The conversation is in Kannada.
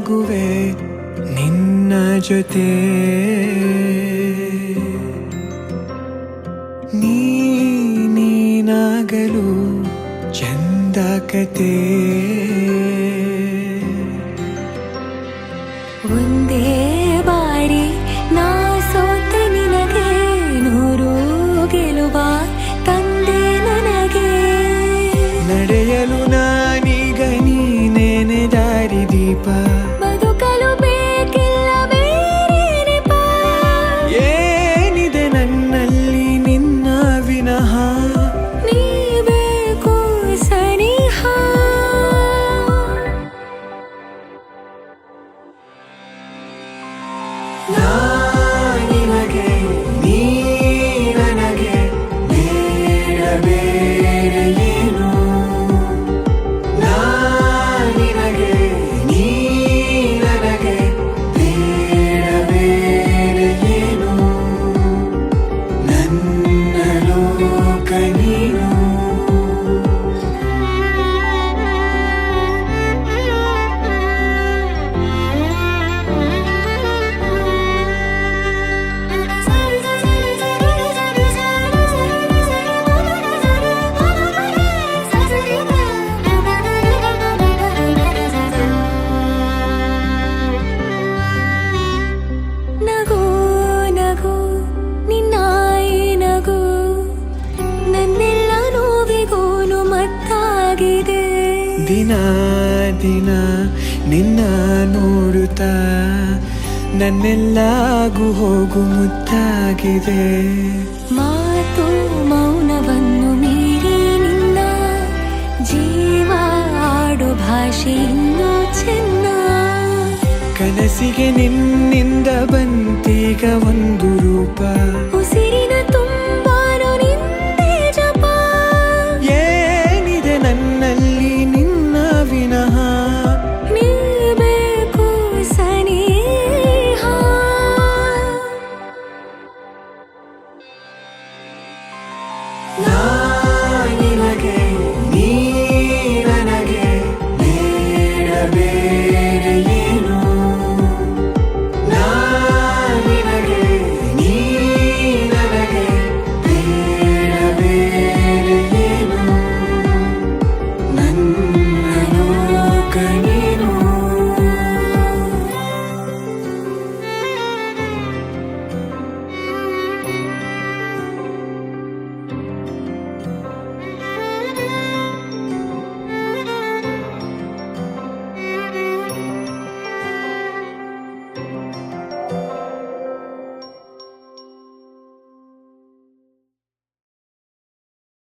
ಸಾಗುವೆ ನಿನ್ನ ಜೊತೆ ನೀನಾಗಲು ಚಂದ ಕತೆ ಒಂದೇ ಬಾರಿ ನಾ ಸೋತ ನಿನಗೆ ನೂರು ಗೆಲುವ ತಂದೆ ನನಗೆ ನಡೆಯಲು ನಾನೀಗ ನೀನೇನೆ ದಾರಿ ದೀಪ ಬದುಕಲು ಬೇಕಿಲ್ಲ ಬೇರೆ ನೆಪ ಏನಿದೆ ನನ್ನಲ್ಲಿ ನಿನ್ನ ವಿನಃ ನೀ ಬೇಕು ಸನಿಹ ನಿನಗೆ ನೀ ನನಗೆ ಬೇಡ ಬೇರೆ ಏನು ನಿನಗೆ ನೀ ನನಗೆ ಬೇಡ ಬೇರೆ ಏನು ನನ್ನ ಲೋಕ ನೀನು ನಗು ನಗು ನಿನ್ನಾಯಿ ನಗು ನನ್ನೆಲ್ಲ ನೋವಿಗೋನು ಮತ್ತಾಗಿದೆ ದಿನ ದಿನ ನಿನ್ನ ನೋಡುತ್ತಾ ನನ್ನೆಲ್ಲಾಗು ಹೋಗು ಮುತ್ತಾಗಿದೆ ಮಾತು ಮೌನವನ್ನು ಮೀರಿ ನಿನ್ನ ಜೀವ ಆಡೋ ಭಾಷೆ ಇನ್ನೂ ಚೆನ್ನ ಕನಸಿಗೆ ನಿನ್ನಿಂದ ಬಂತೀಗ ಒಂದು ರೂಪ